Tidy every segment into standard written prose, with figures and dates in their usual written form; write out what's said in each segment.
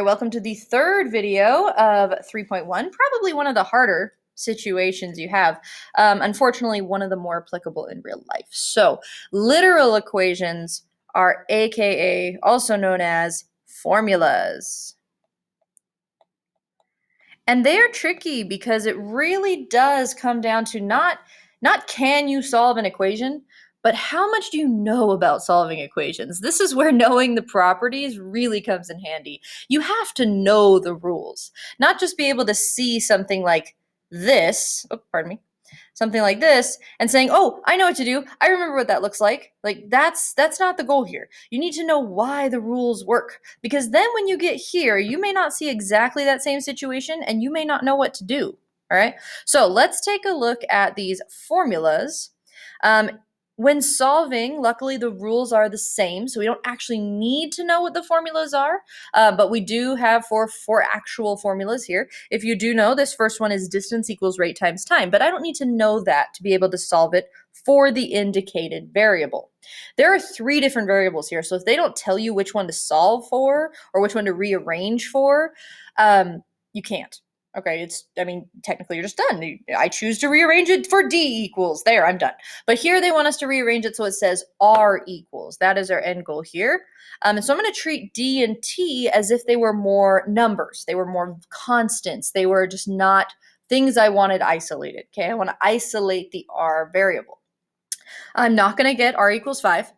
Welcome to the third video of 3.1, probably one of the harder situations you have. Unfortunately, one of the more applicable in real life. So, literal equations are AKA, also known as formulas. And they are tricky because it really does come down to not can you solve an equation, but how much do you know about solving equations? This is where knowing the properties really comes in handy. You have to know the rules, not just be able to see something like this. Oh, pardon me. Something like this and saying, "Oh, I know what to do. I remember what that looks like." Like that's not the goal here. You need to know why the rules work, because then when you get here, you may not see exactly that same situation and you may not know what to do. All right? So, let's take a look at these formulas. Um, when solving, luckily the rules are the same, so we don't actually need to know what the formulas are, but we do have four actual formulas here. If you do know, this first one is distance equals rate times time, but I don't need to know that to be able to solve it for the indicated variable. There are three different variables here, so if they don't tell you which one to solve for or which one to rearrange for, you can't. Okay, technically you're just done. I choose to rearrange it for D equals. There, I'm done. But here they want us to rearrange it so it says R equals. That is our end goal here. And so I'm going to treat D and T as if they were more numbers. They were more constants. They were just not things I wanted isolated. Okay, I want to isolate the R variable. I'm not going to get R equals 5.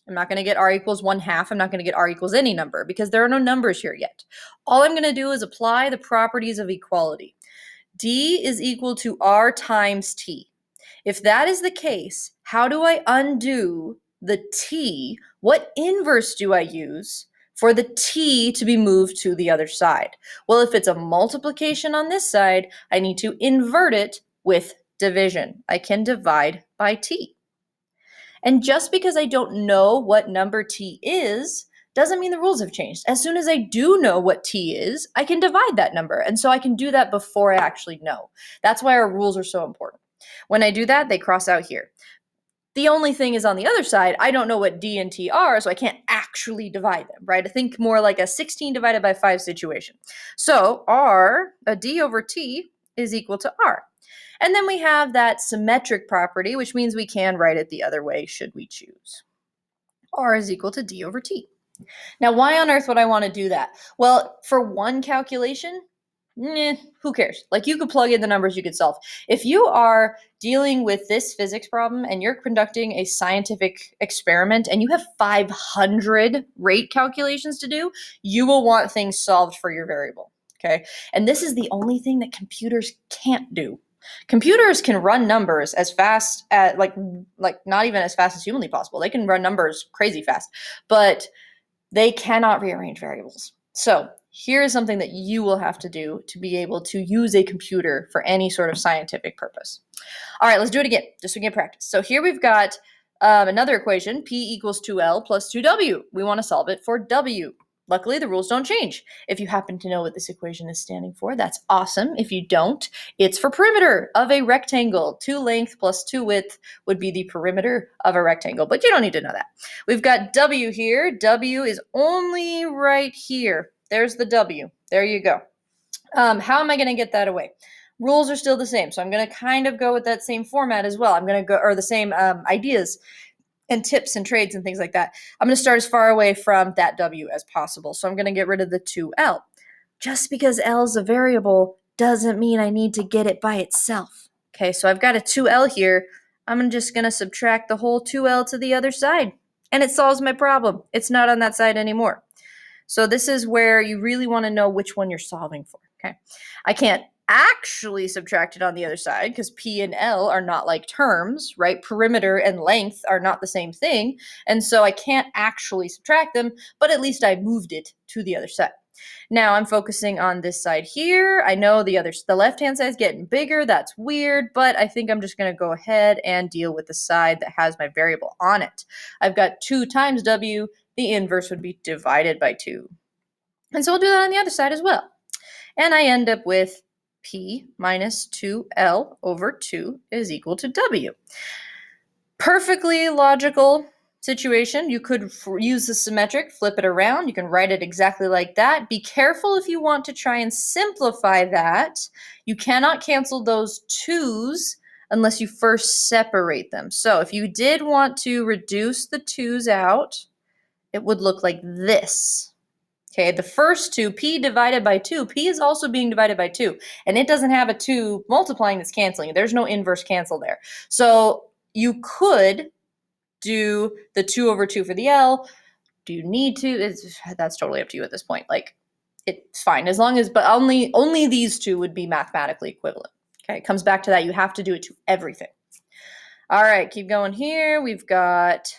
I'm not going to get R equals 1/2. I'm not going to get R equals any number because there are no numbers here yet. All I'm going to do is apply the properties of equality. D is equal to R times T. If that is the case, how do I undo the T? What inverse do I use for the T to be moved to the other side? Well, if it's a multiplication on this side, I need to invert it with division. I can divide by T. And just because I don't know what number T is, doesn't mean the rules have changed. As soon as I do know what T is, I can divide that number. And so I can do that before I actually know. That's why our rules are so important. When I do that, they cross out here. The only thing is on the other side, I don't know what D and T are, so I can't actually divide them, right? I think more like a 16 divided by 5 situation. So D over T is equal to R. And then we have that symmetric property, which means we can write it the other way should we choose. R is equal to D over T. Now, why on earth would I want to do that? Well, for one calculation, who cares? Like, you could plug in the numbers you could solve. If you are dealing with this physics problem and you're conducting a scientific experiment and you have 500 rate calculations to do, you will want things solved for your variable. Okay. And this is the only thing that computers can't do. Computers can run numbers as fast as like not even as fast as humanly possible. They can run numbers crazy fast, but they cannot rearrange variables. So here is something that you will have to do to be able to use a computer for any sort of scientific purpose. All right, let's do it again, just so we can get practice. So here we've got another equation, P equals 2L plus 2W. We want to solve it for W. Luckily, the rules don't change. If you happen to know what this equation is standing for, that's awesome. If you don't, it's for perimeter of a rectangle. 2 length plus 2 width would be the perimeter of a rectangle, but you don't need to know that. We've got W here. W is only right here. There's the W. There you go. How am I going to get that away? Rules are still the same, so I'm going to kind of go with that same format as well. I'm going to go, or the same ideas and tips and trades and things like that. I'm going to start as far away from that W as possible. So I'm going to get rid of the 2L. Just because L is a variable doesn't mean I need to get it by itself. Okay, so I've got a 2L here. I'm just going to subtract the whole 2L to the other side. And it solves my problem. It's not on that side anymore. So this is where you really want to know which one you're solving for. Okay, I can't actually subtract it on the other side because P and L are not like terms, right? Perimeter and length are not the same thing. And so I can't actually subtract them, but at least I moved it to the other side. Now I'm focusing on this side here. I know the left-hand side is getting bigger. That's weird, but I think I'm just going to go ahead and deal with the side that has my variable on it. I've got 2 times W. The inverse would be divided by 2. And so we'll do that on the other side as well. And I end up with P minus 2L over 2 is equal to W. Perfectly logical, situation, you could use the symmetric, flip it around. You can write it exactly like that. Be careful if you want to try and simplify that. You cannot cancel those 2's unless you first separate them. So if you did want to reduce the 2's out, it would look like this. Okay, the first 2, p divided by 2, p is also being divided by 2, and it doesn't have a 2 multiplying that's canceling. There's no inverse cancel there. So you could do the 2 over 2 for the L. Do you need to? That's totally up to you at this point. Like, it's fine as long as, but only these 2 would be mathematically equivalent. Okay, it comes back to that. You have to do it to everything. All right, keep going here. We've got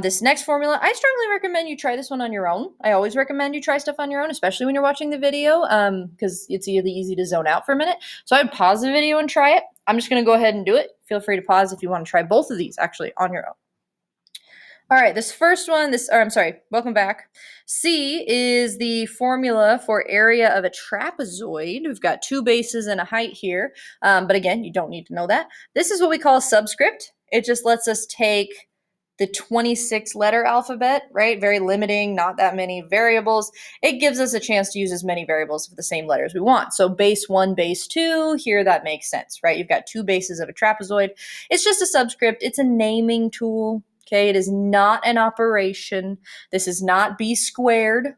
this next formula. I strongly recommend you try this one on your own. I always recommend you try stuff on your own, especially when you're watching the video, because it's really easy to zone out for a minute. So I'd pause the video and try it. I'm just going to go ahead and do it. Feel free to pause if you want to try both of these actually on your own. All right, this first one, welcome back. C is the formula for area of a trapezoid. We've got 2 bases and a height here, but again, you don't need to know that. This is what we call a subscript. It just lets us take the 26-letter alphabet, right? Very limiting, not that many variables. It gives us a chance to use as many variables of the same letters we want. So base 1, base 2, here that makes sense, right? You've got 2 bases of a trapezoid. It's just a subscript. It's a naming tool. Okay, it is not an operation. This is not b squared.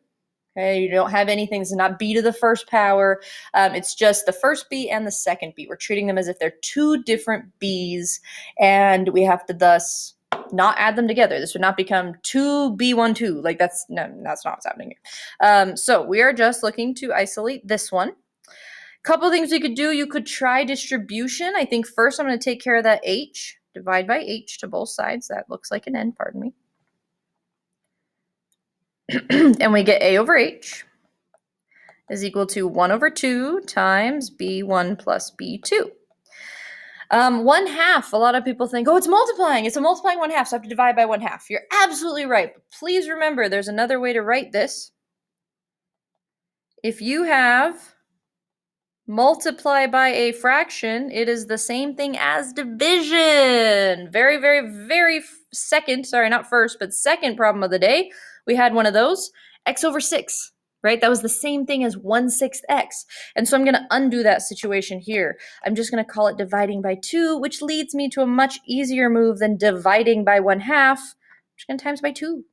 Okay, you don't have anything. This is not b to the first power. It's just the first b and the second b. We're treating them as if they're 2 different b's, and we have to thus not add them together. This would not become 2b12. Like that's not what's happening here. So we are just looking to isolate this one. Couple things we could do. You could try distribution. I think first I'm going to take care of that h. Divide by h to both sides. That looks like an n, pardon me. And we get a over h is equal to 1 over 2 times b1 plus b2. 1/2, a lot of people think, oh, it's multiplying. It's a multiplying 1/2, so I have to divide by 1/2. You're absolutely right. But please remember, there's another way to write this. If you have multiply by a fraction, it is the same thing as division. Very, very, very second, sorry, not first, but second problem of the day. We had one of those, x over 6, right? That was the same thing as 1/6 x. And so I'm going to undo that situation here. I'm just going to call it dividing by 2, which leads me to a much easier move than dividing by 1/2. I'm just going to times by 2.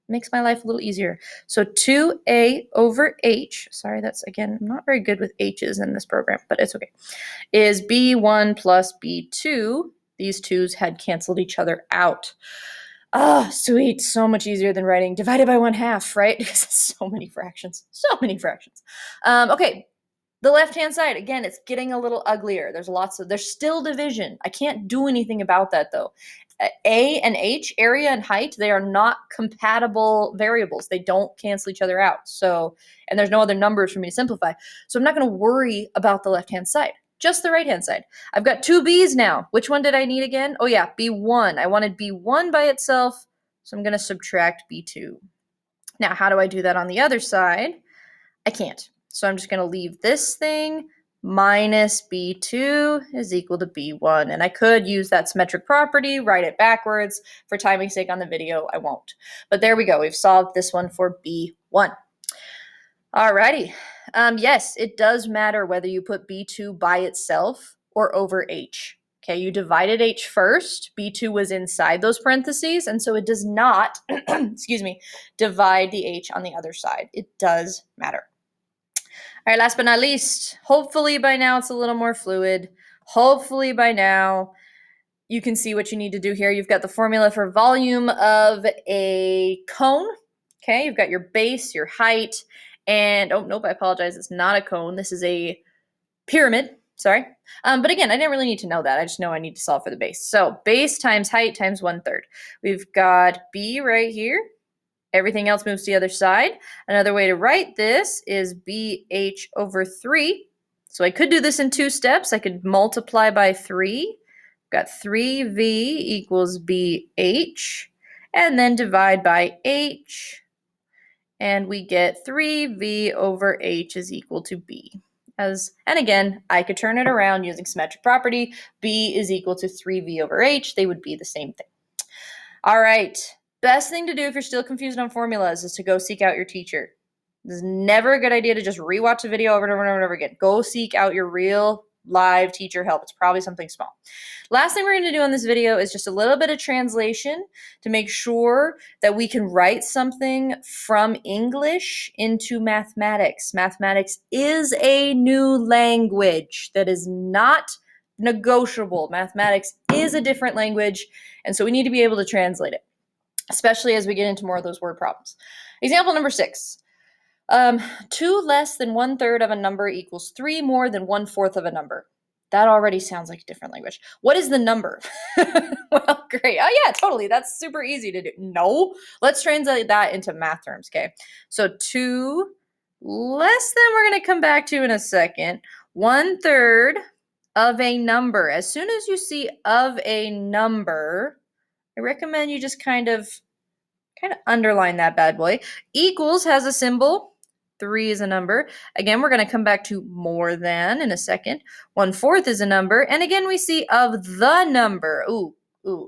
Makes my life a little easier. So 2a over h, sorry, that's, again, I'm not very good with h's in this program, but it's okay, is b1 plus b2. These 2's had canceled each other out. Oh, sweet. So much easier than writing divided by 1/2, right? Because it's so many fractions. So many fractions. Okay, the left-hand side, again, it's getting a little uglier. There's still division. I can't do anything about that, though. A and H, area and height, they are not compatible variables. They don't cancel each other out. So, and there's no other numbers for me to simplify. So I'm not going to worry about the left-hand side, just the right-hand side. I've got 2 B's now. Which one did I need again? Oh yeah, B1. I wanted B1 by itself, so I'm going to subtract B2. Now, how do I do that on the other side? I can't. So I'm just going to leave this thing minus b2 is equal to b1. And I could use that symmetric property, write it backwards. For timing's sake on the video, I won't. But there we go. We've solved this one for b1. Alrighty. Yes, it does matter whether you put b2 by itself or over h. Okay, you divided h first. b2 was inside those parentheses, and so it does not, excuse me, divide the h on the other side. It does matter. All right, last but not least, hopefully by now it's a little more fluid. Hopefully by now you can see what you need to do here. You've got the formula for volume of a cone. Okay, you've got your base, your height, and oh, nope, I apologize. It's not a cone. This is a pyramid. Sorry. But again, I didn't really need to know that. I just know I need to solve for the base. So base times height times 1/3. We've got B right here. Everything else moves to the other side. Another way to write this is BH over 3. So I could do this in 2 steps. I could multiply by 3. Got 3V equals BH. And then divide by H. And we get 3V over H is equal to B. And again, I could turn it around using symmetric property. B is equal to 3V over H. They would be the same thing. All right. Best thing to do if you're still confused on formulas is to go seek out your teacher. This is never a good idea to just rewatch a video over and over and over again. Go seek out your real live teacher help. It's probably something small. Last thing we're going to do on this video is just a little bit of translation to make sure that we can write something from English into mathematics. Mathematics is a new language that is not negotiable. Mathematics is a different language, and so we need to be able to translate it, especially as we get into more of those word problems. Example number 6. 2 less than 1/3 of a number equals 3 more than 1/4 of a number. That already sounds like a different language. What is the number? Well, great. Oh, yeah, totally. That's super easy to do. No, let's translate that into math terms, okay? So 2 less than, we're going to come back to in a second, 1/3 of a number. As soon as you see of a number, I recommend you just kind of underline that bad boy. Equals has a symbol. 3 is a number. Again, we're going to come back to more than in a second. 1/4 is a number. And again, we see of the number. Ooh,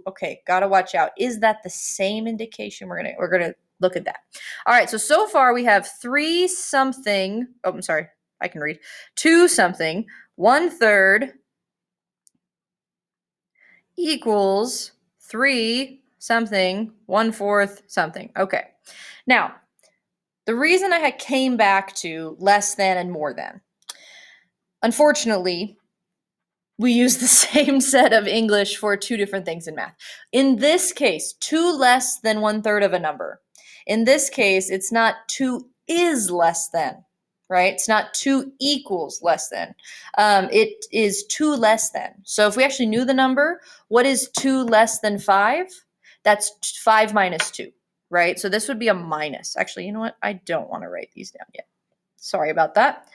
okay. Got to watch out. Is that the same indication? We're going to look at that. All right. So far we have 3 something. Oh, I'm sorry. I can read. 2 something. 1/3 equals 3 something, 1/4 something. Okay. Now, the reason I came back to less than and more than, unfortunately, we use the same set of English for 2 different things in math. In this case, 2 less than 1/3 of a number. In this case, it's not 2 is less than, right? It's not 2 equals less than. It is 2 less than. So if we actually knew the number, what is 2 less than 5? That's 5 minus 2, right? So this would be a minus. Actually, you know what? I don't want to write these down yet. Sorry about that.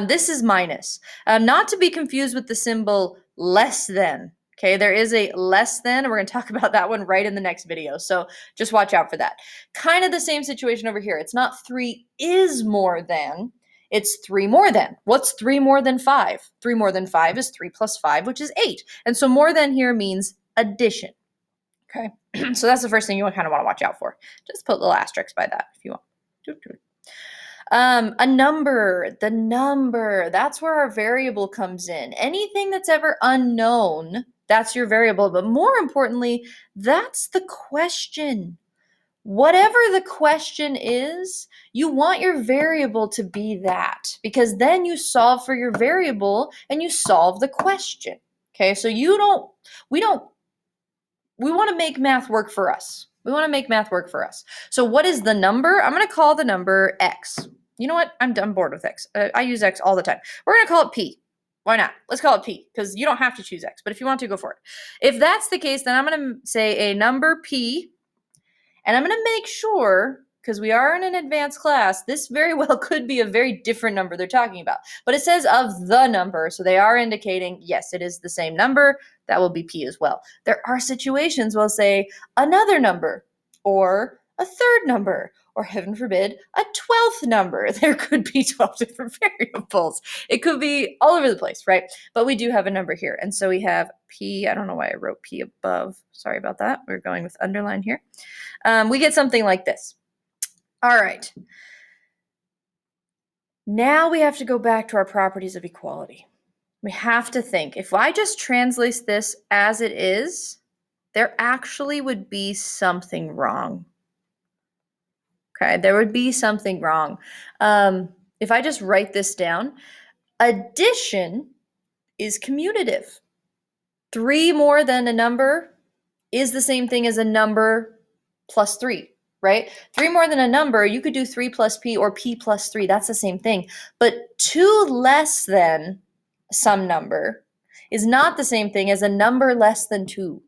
This is minus. Not to be confused with the symbol less than. Okay, there is a less than. We're going to talk about that one right in the next video. So just watch out for that. Kind of the same situation over here. It's not 3 is more than. It's 3 more than. What's 3 more than 5? 3 more than 5 is 3 plus 5, which is 8. And so more than here means addition. Okay, so that's the first thing you kind of want to watch out for. Just put little asterisks by that if you want. A number, the number, that's where our variable comes in. Anything that's ever unknown, that's your variable. But more importantly, that's the question. Whatever the question is, you want your variable to be that, because then you solve for your variable and you solve the question. Okay, so we want to make math work for us. We want to make math work for us. So what is the number? I'm going to call the number X. You know what? I'm bored with X. I use X all the time. We're going to call it P. Why not? Let's call it P, because you don't have to choose X, but if you want to, go for it. If that's the case, then I'm going to say a number P, and I'm going to make sure, because we are in an advanced class, this very well could be a very different number they're talking about. But it says of the number, so they are indicating, yes, it is the same number. That will be P as well. There are situations where I'll say another number, or a third number, or heaven forbid, a 12th number. There could be 12 different variables. It could be all over the place, right? But we do have a number here. And so we have P. I don't know why I wrote P above. Sorry about that. We're going with underline here. We get something like this. All right. Now we have to go back to our properties of equality. We have to think, if I just translate this as it is, there actually would be something wrong. Okay, there would be something wrong. If I just write this down, addition is commutative. 3 more than a number is the same thing as a number plus 3, right? 3 more than a number, you could do 3 plus P or P plus 3. That's the same thing. But 2 less than some number is not the same thing as a number less than 2.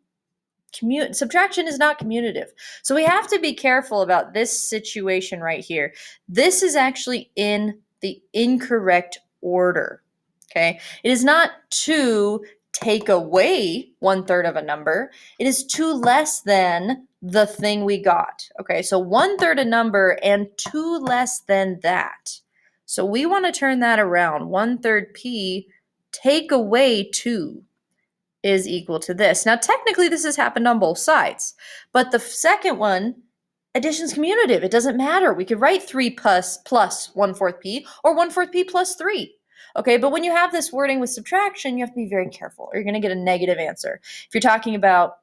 Subtraction is not commutative. So we have to be careful about this situation right here. This is actually in the incorrect order, okay? It is not 2 take away 1/3 of a number. It is 2 less than the thing we got, okay? So 1/3 a number and 2 less than that. So we want to turn that around. 1/3 P, take away 2 is equal to this. Now, technically, this has happened on both sides, but the second one, addition's commutative. It doesn't matter. We could write 3 plus 1/4 p or 1/4 p plus 3. Okay, but when you have this wording with subtraction, you have to be very careful or you're going to get a negative answer. If you're talking about,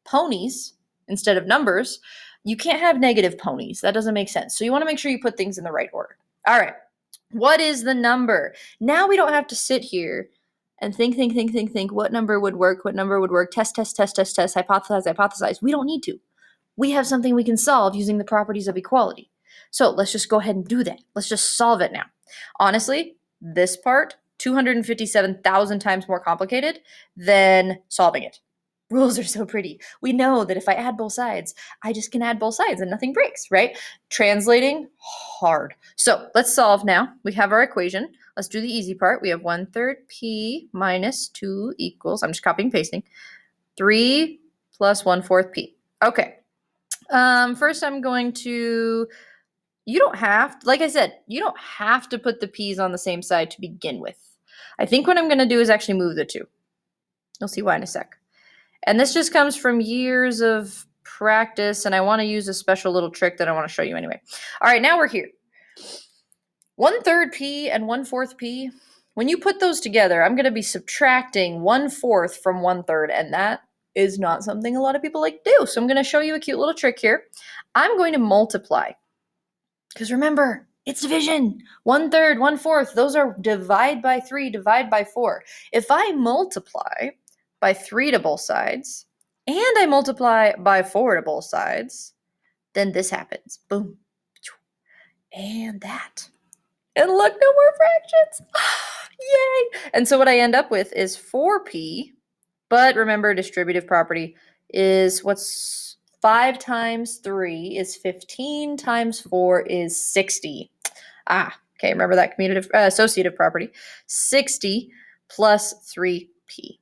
ponies instead of numbers, you can't have negative ponies. That doesn't make sense. So you want to make sure you put things in the right order. All right, what is the number? Now we don't have to sit here and think, what number would work, test, hypothesize. We don't need to. We have something we can solve using the properties of equality. So let's just go ahead and do that. Let's just solve it now. Honestly, this part, 257,000 times more complicated than solving it. Rules are so pretty. We know that if I add both sides, I just can add both sides and nothing breaks, right? Translating, hard. So let's solve now. We have our equation. Let's do the easy part. We have 1/3 p minus 2 equals, I'm just copying and pasting, 3 plus 1/4 p. Okay. First I'm going to, you don't have to put the p's on the same side to begin with. I think what I'm going to do is actually move the two. You'll see why in a sec. And this just comes from years of practice, and I want to use a special little trick that I want to show you anyway. All right, now we're here. 1/3 p and 1/4 p, when you put those together, I'm going to be subtracting 1/4 from 1/3, and that is not something a lot of people like to do. So I'm going to show you a cute little trick here. I'm going to multiply, because remember, it's division. 1/3, 1/4, those are divide by 3, divide by 4. If I multiply by 3 to both sides, and I multiply by 4 to both sides, then this happens. Boom. And that. And look, no more fractions. Yay. And so what I end up with is 4p, but remember, distributive property is what's 5 times 3 is 15 times 4 is 60. Okay, remember that commutative associative property. 60 plus 3p.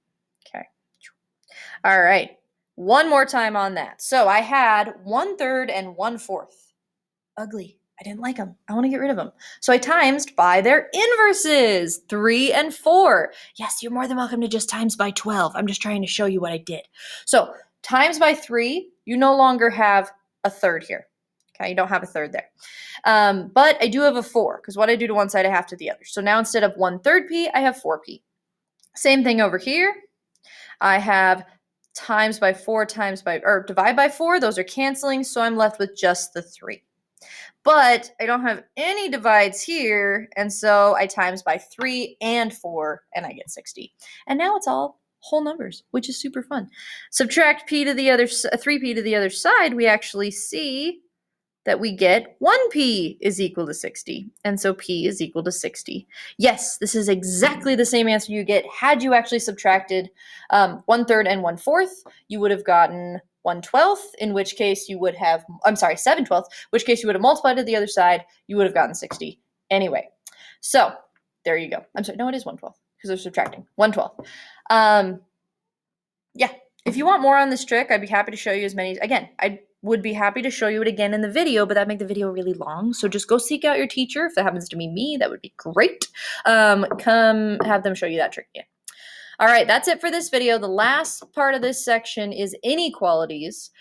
Okay. All right. One more time on that. So I had 1/3 and 1/4. Ugly. I didn't like them. I want to get rid of them. So I times by their inverses, 3 and 4. Yes, you're more than welcome to just times by 12. I'm just trying to show you what I did. So times by 3, you no longer have a third here. Okay, you don't have a third there. But I do have a 4, because what I do to one side, I have to the other. So now instead of 1/3 p, I have 4p. Same thing over here. I have times by 4 or divide by 4. Those are canceling, so I'm left with just the 3. But I don't have any divides here, and so I times by 3 and 4, and I get 60. And now it's all whole numbers, which is super fun. Subtract 3p to the other side, we actually see that we get 1p is equal to 60, and so p is equal to 60. Yes, this is exactly the same answer you get had you actually subtracted 1/3 and 1/4. You would have gotten 1/12, in which case you would have, 7/12, which case you would have multiplied to the other side, you would have gotten 60 anyway. So there you go. I'm sorry, no, it is 1/12, because they're subtracting. 1/12. Yeah, if you want more on this trick, I'd be happy to show you as many. Again, I would be happy to show you it again in the video, but that'd make the video really long. So just go seek out your teacher. If that happens to be me, that would be great. Come have them show you that trick again. All right, that's it for this video. The last part of this section is inequalities,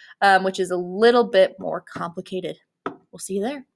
which is a little bit more complicated. We'll see you there.